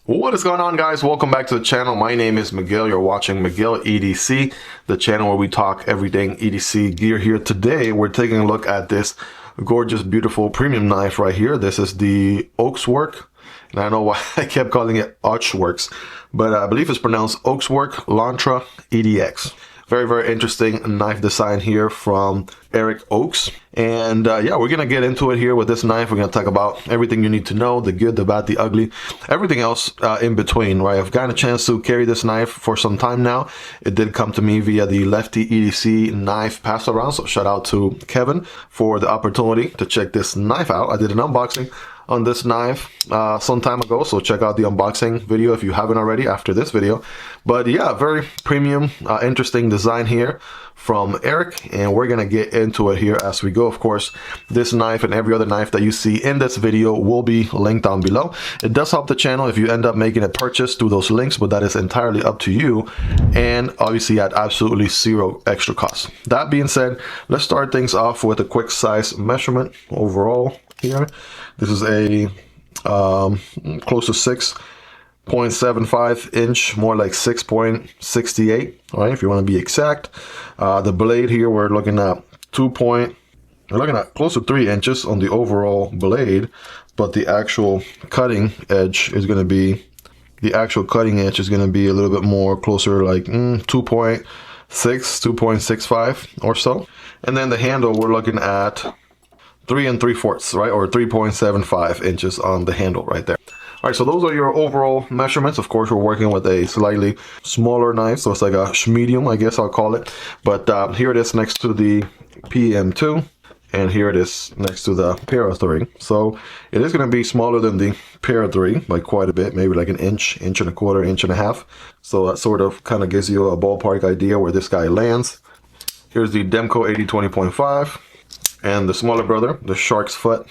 What is going on, guys? Welcome back to the channel. My name is Miguel. You're watching Miguel EDC, the channel where we talk everything EDC gear. Here today we're taking a look at this gorgeous, beautiful premium knife right here. This is the Ochs Worx, and I don't know why I kept calling it Ochs Worx, but I believe it's pronounced Ochs Worx Lontra EDX. Very, very interesting knife design here from Eric Ochs. And yeah, we're gonna get into it here with this knife. We're gonna talk about everything you need to know, the good, the bad, the ugly, everything else in between, right? I've gotten a chance to carry this knife for some time now. It did come to me via the Lefty EDC knife pass around, so shout out to Kevin for the opportunity to check this knife out. I did an unboxing on this knife some time ago, so check out the unboxing video if you haven't already after this video. But yeah, very premium, interesting design here from Eric, and we're gonna get into it here as we go. Of course, this knife and every other knife that you see in this video will be linked down below. It does help the channel if you end up making a purchase through those links, but that is entirely up to you, and obviously at absolutely zero extra cost. That being said, let's start things off with a quick size measurement overall here. This is a close to 6.75 inch, more like 6.68, all right, if you want to be exact. The blade here, we're looking at close to 3 inches on the overall blade, but the actual cutting edge is going to be a little bit more closer, like 2.6, 2.65 or so. And then the handle, we're looking at 3 3/4, right, or 3.75 inches on the handle right there. All right, so those are your overall measurements. Of course, we're working with a slightly smaller knife, so it's like a medium, I guess I'll call it. But here it is next to the PM2, and here it is next to the Para 3. So it is going to be smaller than the Para 3 by quite a bit, maybe like an inch, inch and a quarter, inch and a half. So that sort of kind of gives you a ballpark idea where this guy lands. Here's the Demko AD 20.5. And the smaller brother, the shark's foot.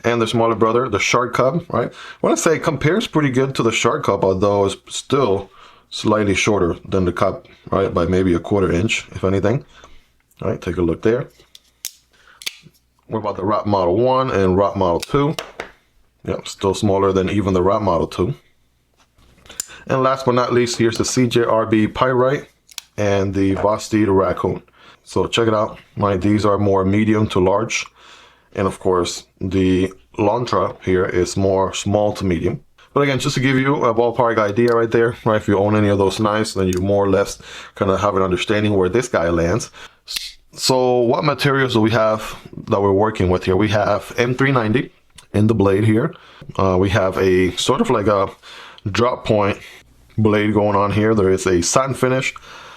And the smaller brother, the Shark Cub, right? I want to say it compares pretty good to the Shark Cub, although it's still slightly shorter than the Cub, right? By maybe a quarter inch, if anything. All right, take a look there. What about the Rap Model 1 and Rap Model 2? Yep, still smaller than even the Rap Model 2. And last but not least, here's the CJRB Pyrite and the Vosteed Raccoon. So check it out, right? These are more medium to large. And of course, the Lontra here is more small to medium. But again, just to give you a ballpark idea right there, right? If you own any of those knives, then you more or less kind of have an understanding where this guy lands. So what materials do we have that we're working with here? We have M390 in the blade here. We have a sort of like a drop point blade going on here. There is a satin finish,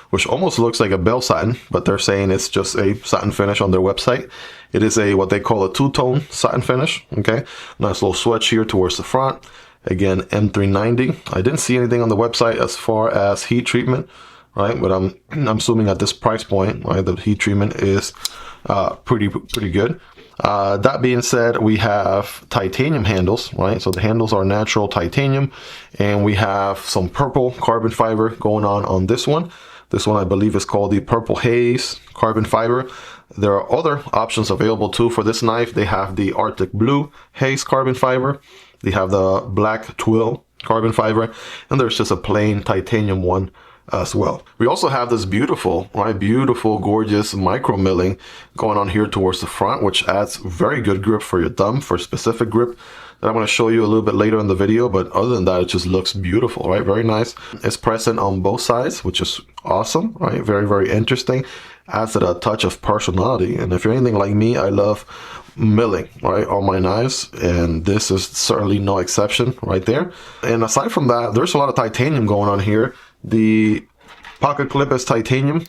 which almost looks like a bell satin, but they're saying it's just a satin finish on their website. It is a what they call a two-tone satin finish, okay? Nice little swatch here towards the front. Again, M390. I didn't see anything on the website as far as heat treatment, right? But I'm assuming at this price point, right, the heat treatment is pretty good. That being said, we have titanium handles, right? So the handles are natural titanium, and we have some purple carbon fiber going on this one. This one I believe is called the Purple Haze carbon fiber. There are other options available too for this knife. They have the Arctic Blue Haze carbon fiber. They have the Black Twill carbon fiber, and there's just a plain titanium one as well. We also have this beautiful, right, beautiful, gorgeous micro milling going on here towards the front, which adds very good grip for your thumb, for specific grip that I'm going to show you a little bit later in the video. But other than that, it just looks beautiful, right? Very nice. It's present on both sides, which is awesome, right? Very, very interesting. Adds a touch of personality. And if you're anything like me, I love milling, right, on my knives, and this is certainly no exception right there. And aside from that, there's a lot of titanium going on here. The pocket clip is titanium,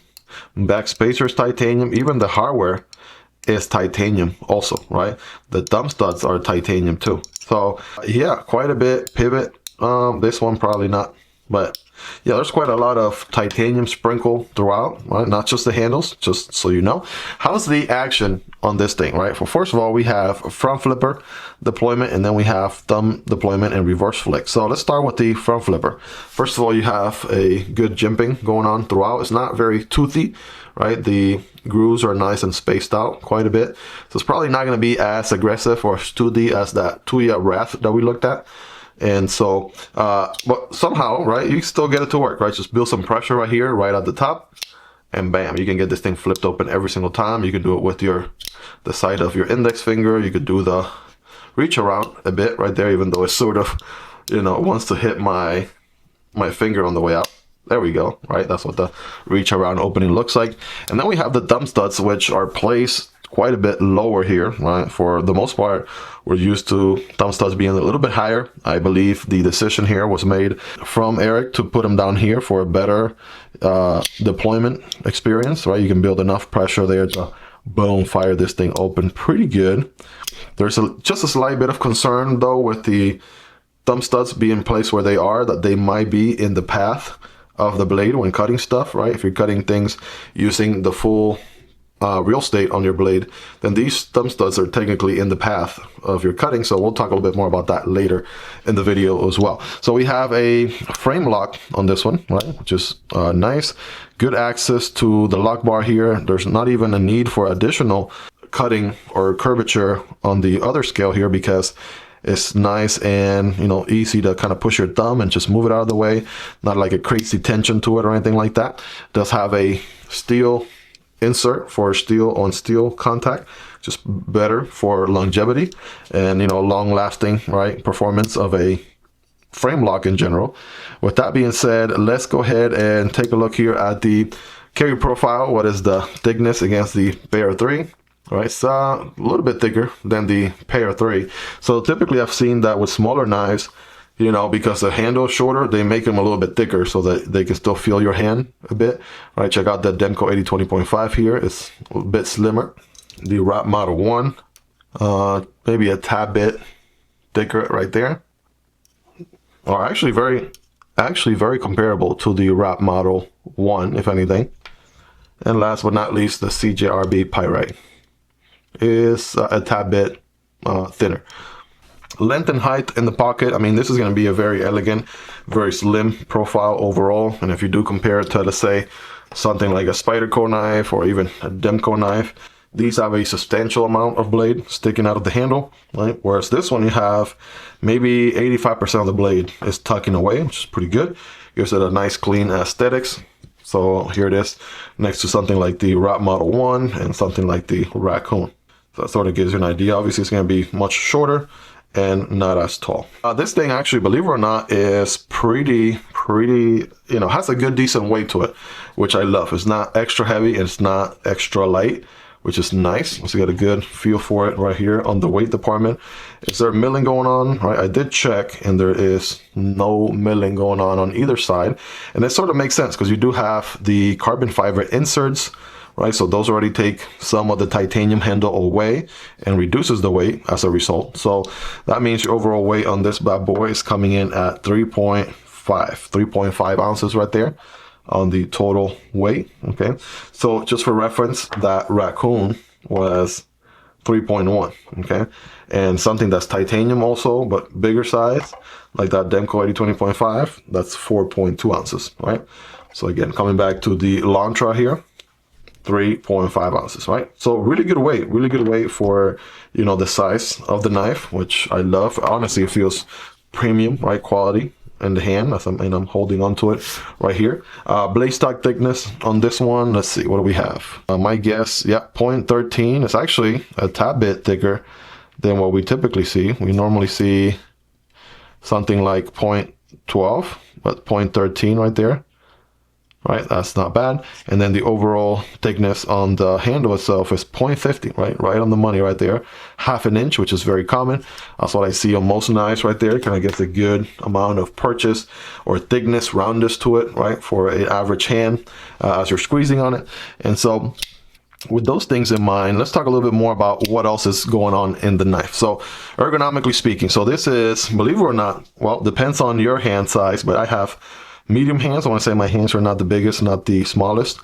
back spacer is titanium, even the hardware is titanium also, right? The thumb studs are titanium too. So yeah, quite a bit. Pivot, this one probably not, but yeah, there's quite a lot of titanium sprinkled throughout, right? Not just the handles, just so you know. How's the action on this thing, right? Well, first of all, we have a front flipper deployment, and then we have thumb deployment and reverse flick. So let's start with the front flipper. First of all, you have a good jimping going on throughout. It's not very toothy, right? The grooves are nice and spaced out quite a bit. So it's probably not going to be as aggressive or toothy as that Tuya Wrath that we looked at And so, but somehow, right, you still get it to work, right? Just build some pressure right here, right at the top, and bam, you can get this thing flipped open every single time. You can do it with the side of your index finger. You could do the reach around a bit right there, even though it's sort of, you know, wants to hit my finger on the way out. There we go, right? That's what the reach around opening looks like. And then we have the thumb studs, which are placed quite a bit lower here, right? For the most part, we're used to thumb studs being a little bit higher. I believe the decision here was made from Eric to put them down here for a better deployment experience, right? You can build enough pressure there to boom, fire this thing open pretty good. There's just a slight bit of concern though with the thumb studs being placed where they are, that they might be in the path of the blade when cutting stuff, right? If you're cutting things using the full real estate on your blade, then these thumb studs are technically in the path of your cutting. So we'll talk a little bit more about that later in the video as well. So we have a frame lock on this one, right? Which is nice. Good access to the lock bar here. There's not even a need for additional cutting or curvature on the other scale here, because it's nice and, you know, easy to kind of push your thumb and just move it out of the way. Not like a crazy tension to it or anything like that. It does have a steel insert for steel on steel contact, just better for longevity and, you know, long lasting, right, performance of a frame lock in general. With that being said, let's go ahead and take a look here at the carry profile. What is the thickness against the Pair 3? Right, it's a little bit thicker than the Pair 3. So typically I've seen that with smaller knives, you know, because the handle is shorter, they make them a little bit thicker so that they can still feel your hand a bit. Right, check out the Demko AD 20.5 here. It's a bit slimmer. The Wrap Model 1, maybe a tad bit thicker right there. Or actually very comparable to the Wrap Model 1, if anything. And last but not least, the CJRB Pyrite is a tad bit thinner. Length and height in the pocket, I mean, this is going to be a very elegant, very slim profile overall. And if you do compare it to, let's say, something like a Spyderco knife or even a Demko knife, these have a substantial amount of blade sticking out of the handle, right? Whereas this one, you have maybe 85% of the blade is tucking away, which is pretty good. Gives it a nice clean aesthetics. So here it is next to something like the Wrap Model 1 and something like the Raccoon. So that sort of gives you an idea. Obviously, it's going to be much shorter and not as tall. This thing actually, believe it or not, is pretty, you know, has a good, decent weight to it, which I love. It's not extra heavy and it's not extra light, which is nice. So you got a good feel for it right here on the weight department. Is there milling going on? Right, I did check and there is no milling going on either side. And it sort of makes sense because you do have the carbon fiber inserts, right? So those already take some of the titanium handle away and reduces the weight as a result. So that means your overall weight on this bad boy is coming in at 3.5 ounces right there on the total weight. Okay, so just for reference, that Raccoon was 3.1. okay, and something that's titanium also but bigger size like that Demko AD 20.5, that's 4.2 ounces, right? So again, coming back to the Lontra here, 3.5 ounces, right? So really good weight for, you know, the size of the knife, which I love. Honestly, it feels premium, right? Quality in the hand, and I'm holding on to it right here. Blade stock thickness on this one, let's see, what do we have? My guess, yeah, 0.13. It's actually a tad bit thicker than what we typically see. We normally see something like 0.12, but 0.13 right there. Right, that's not bad. And then the overall thickness on the handle itself is 0.50, right on the money right there. Half an inch, which is very common. That's what I see on most knives right there. Kind of gets a good amount of purchase or thickness, roundness to it, right, for an average hand as you're squeezing on it. And so with those things in mind, let's talk a little bit more about what else is going on in the knife. So ergonomically speaking, so this is, believe it or not, well, depends on your hand size, but I have medium hands. I want to say my hands are not the biggest, not the smallest.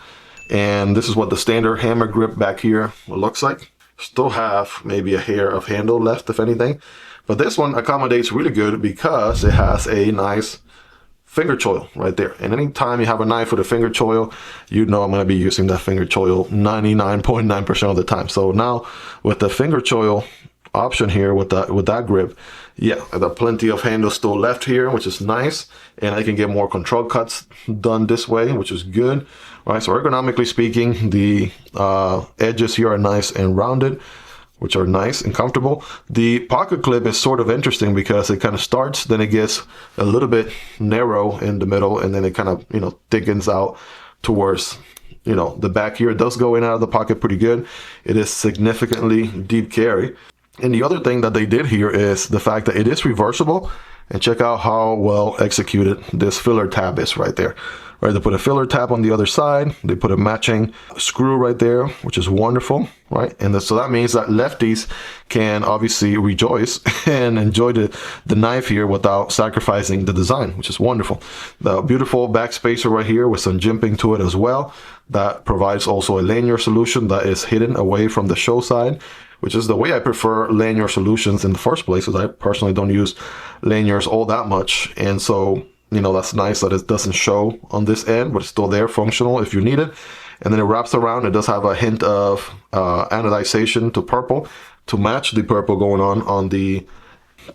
And this is what the standard hammer grip back here looks like. Still have maybe a hair of handle left, if anything. But this one accommodates really good because it has a nice finger choil right there. And anytime you have a knife with a finger choil, you know I'm going to be using that finger choil 99.9% of the time. So now with the finger choil option here with that grip, yeah, there are plenty of handles still left here, which is nice. And I can get more control cuts done this way, which is good. All right, so ergonomically speaking, the edges here are nice and rounded, which are nice and comfortable. The pocket clip is sort of interesting because it kind of starts, then it gets a little bit narrow in the middle, and then it kind of, you know, thickens out towards, you know, the back here. It does go in and out of the pocket pretty good. It is significantly deep carry. And the other thing that they did here is the fact that it is reversible. And check out how well executed this filler tab is right there. Right, they put a filler tab on the other side. They put a matching screw right there, which is wonderful, right? And so that means that lefties can obviously rejoice and enjoy the knife here without sacrificing the design, which is wonderful. The beautiful back spacer right here with some jimping to it as well. That provides also a lanyard solution that is hidden away from the show side, which is the way I prefer lanyard solutions in the first place, because I personally don't use lanyards all that much. And so, you know, that's nice that it doesn't show on this end, but it's still there, functional if you need it. And then it wraps around. It does have a hint of anodization to purple to match the purple going on the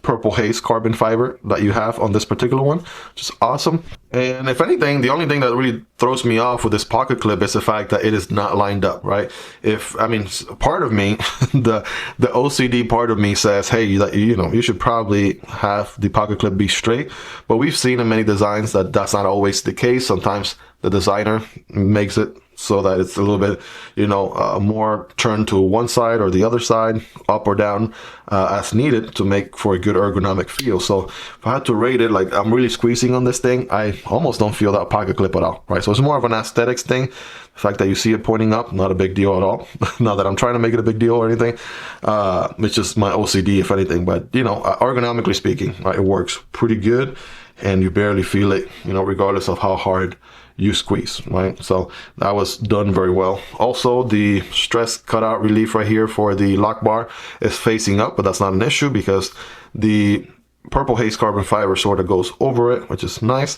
purple haze carbon fiber that you have on this particular one, which is awesome. And if anything, the only thing that really throws me off with this pocket clip is the fact that it is not lined up, right? I mean, part of me, the OCD part of me says, hey, you know, you should probably have the pocket clip be straight, but we've seen in many designs that that's not always the case. Sometimes the designer makes it so that it's a little bit, you know, more turned to one side or the other side, up or down, as needed to make for a good ergonomic feel. So if I had to rate it, like I'm really squeezing on this thing, I almost don't feel that pocket clip at all, right? So it's more of an aesthetics thing. The fact that you see it pointing up, not a big deal at all. Not that I'm trying to make it a big deal or anything. It's just my OCD, if anything. But, you know, ergonomically speaking, right, it works pretty good, and you barely feel it, you know, regardless of how hard you squeeze, right? So that was done very well. Also, the stress cutout relief right here for the lock bar is facing up, but that's not an issue because the purple haze carbon fiber sort of goes over it, which is nice.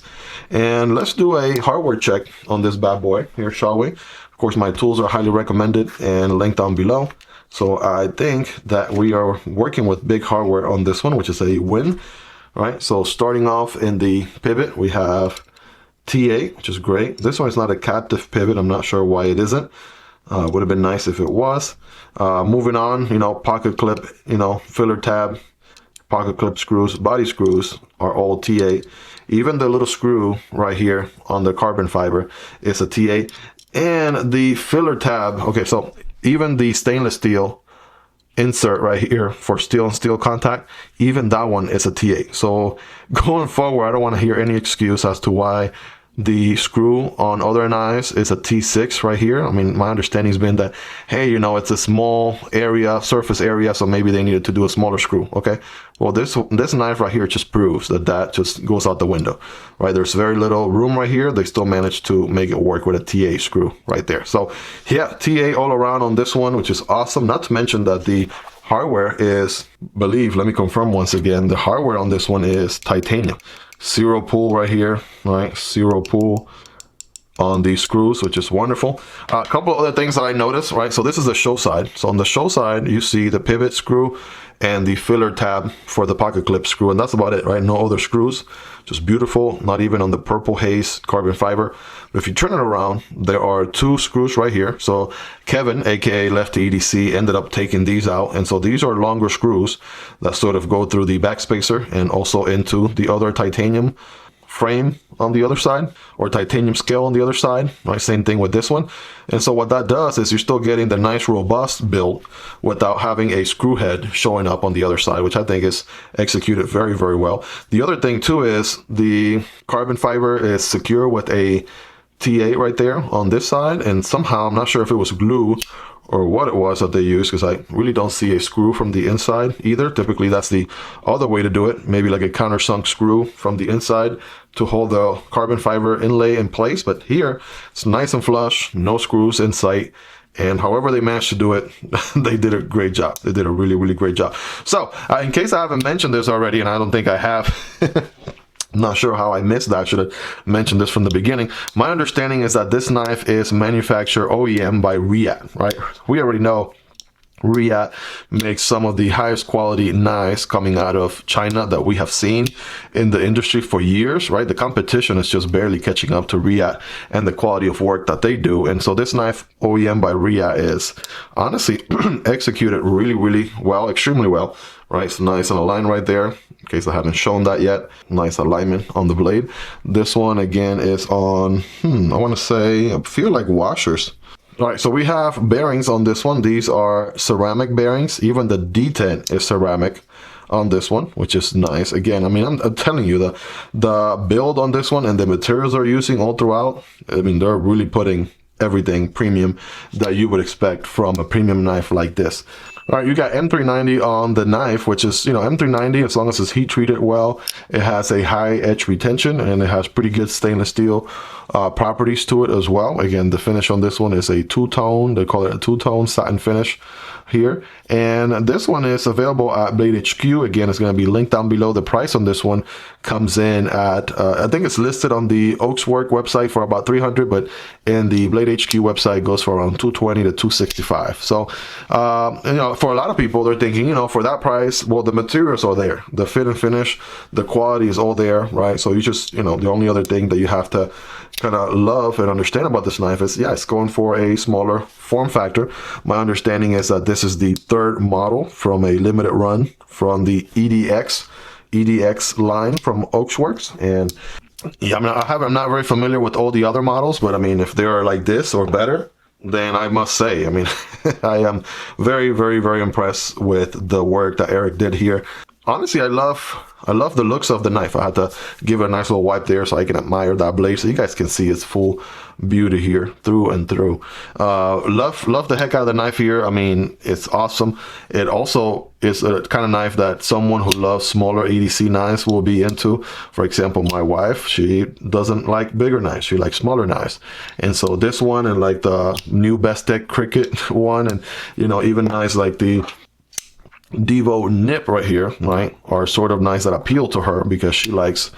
And let's do a hardware check on this bad boy here, shall we? Of course, my tools are highly recommended and linked down below. So I think that we are working with big hardware on this one, which is a win, right? So starting off in the pivot, we have TA, which is great. This one is not a captive pivot. I'm not sure why it isn't. Would have been nice if it was. Moving on, you know, pocket clip, you know, filler tab, pocket clip screws, body screws are all TA. Even the little screw right here on the carbon fiber is a TA. And the filler tab, okay, so even the stainless steel insert right here for steel and steel contact, even that one is a TA. So going forward, I don't want to hear any excuse as to why the screw on other knives is a T6 right here. I mean, my understanding has been that, hey, you know, it's a small area, surface area, so maybe they needed to do a smaller screw. Okay, well, this knife right here just proves that that just goes out the window, right? There's very little room right here. They still managed to make it work with a TA screw right there. So yeah, TA all around on this one, which is awesome. Not to mention that the hardware is, let me confirm once again, the hardware on this one is titanium. Zero pull right here, right? Zero pull on these screws, which is wonderful. A couple other things that I noticed, right? So this is the show side. So on the show side, you see the pivot screw and the filler tab for the pocket clip screw, and that's about it, right? No other screws. Just beautiful, not even on the purple haze carbon fiber. But if you turn it around, there are two screws right here. So Kevin, aka Lefty EDC, ended up taking these out, and so these are longer screws that sort of go through the back spacer and also into the other titanium frame on the other side, or titanium scale on the other side, right? Same thing with this one. And so what that does is you're still getting the nice robust build without having a screw head showing up on the other side, which I think is executed very, very well. The other thing too is the carbon fiber is secure with a T8 right there on this side, and somehow, I'm not sure if it was glue or what it was that they used, because I really don't see a screw from the inside either. Typically that's the other way to do it, maybe like a countersunk screw from the inside to hold the carbon fiber inlay in place. But here it's nice and flush, no screws in sight, and however they managed to do it, they did a great job. They did a really, really great job. So in case I haven't mentioned this already, and I don't think I have, I'm not sure how I missed that. I should have mentioned this from the beginning. My understanding is that this knife is manufactured OEM by Riyadh, right? We already know Riat makes some of the highest quality knives coming out of China that we have seen in the industry for years, right? The competition is just barely catching up to Riat and the quality of work that they do. And so this knife, OEM by Riat, is honestly executed really, really well, extremely well, right? So nice and aligned right there, in case I haven't shown that yet. Nice alignment on the blade. This one again is on, I want to say, I feel like washers. All right, so we have bearings on this one. These are ceramic bearings. Even the detent is ceramic on this one, which is nice. Again, I mean, I'm telling you, the build on this one and the materials they're using all throughout, I mean, they're really putting everything premium that you would expect from a premium knife like this. All right, you got M390 on the knife, which is, M390, as long as it's heat treated well, it has a high edge retention and it has pretty good stainless steel properties to it as well. Again, the finish on this one is a two-tone, they call it a two-tone satin finish here. And this one is available at Blade HQ. Again, it's going to be linked down below. The price on this one comes in at, I think it's listed on the Ochs Worx website for about $300, but in the Blade HQ website goes for around $220 to $265. So, for a lot of people, they're thinking, for that price, well, the materials are there. The fit and finish, the quality is all there, right? So you just, the only other thing that you have to kind of love and understand about this knife is, it's going for a smaller form factor. My understanding is that this is the third model from a limited run from the EDX line from Ochs Worx. And yeah, I'm not very familiar with all the other models, but I mean, if they're like this or better, then I must say, I mean, I am very, very, very impressed with the work that Eric did here. Honestly, I love the looks of the knife. I had to give it a nice little wipe there so I can admire that blade, so you guys can see its full beauty here through and through. Love the heck out of the knife here. I mean, it's awesome. It also is a kind of knife that someone who loves smaller EDC knives will be into. For example, my wife, she doesn't like bigger knives. She likes smaller knives. And so this one and like the new Bestech Cricket one, and even knives like the Divo NIP right here, right, are sort of knives that appeal to her because she likes,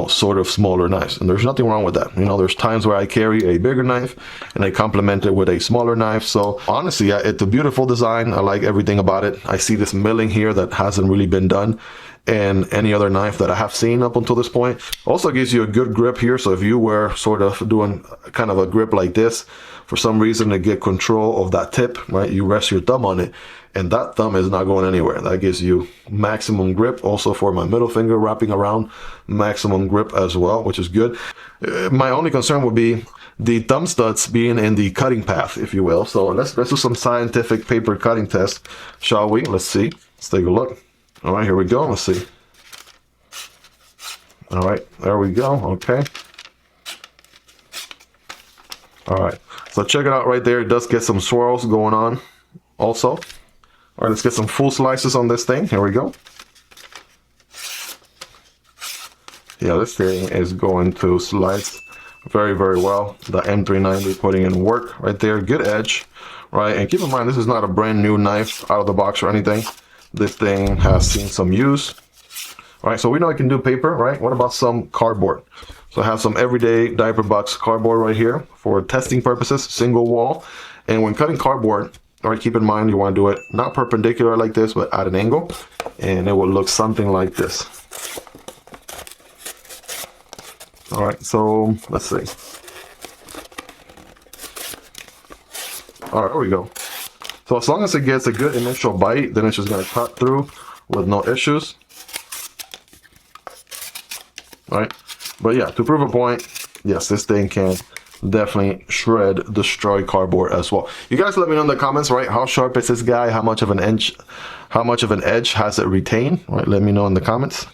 sort of smaller knives. And there's nothing wrong with that. There's times where I carry a bigger knife and I complement it with a smaller knife. So honestly, it's a beautiful design. I like everything about it. I see this milling here that hasn't really been done in any other knife that I have seen up until this point. Also gives you a good grip here. So if you were sort of doing kind of a grip like this, for some reason to get control of that tip, right, you rest your thumb on it and that thumb is not going anywhere. That gives you maximum grip. Also for my middle finger wrapping around, maximum grip as well, which is good. My only concern would be the thumb studs being in the cutting path, if you will. So let's do some scientific paper cutting test, shall we? Let's see. Let's take a look. All right, here we go. Let's see. All right, there we go. Okay. All right, so check it out right there. It does get some swirls going on also. All right, let's get some full slices on this thing. Here we go. Yeah, this thing is going to slice very, very well. The M390 putting in work right there. Good edge, right? And keep in mind, this is not a brand new knife out of the box or anything. This thing has seen some use. All right, so we know I can do paper, right? What about some cardboard? So I have some everyday diaper box cardboard right here for testing purposes, single wall. And when cutting cardboard, all right, keep in mind you want to do it not perpendicular like this, but at an angle, and it will look something like this. All right, so let's see. All right, there we go. So as long as it gets a good initial bite, then it's just going to cut through with no issues. All right, but yeah, to prove a point, yes, this thing can definitely shred, destroy cardboard as well. You guys let me know in the comments, right? How sharp is this guy? How much of an edge has it retained? Right, let me know in the comments.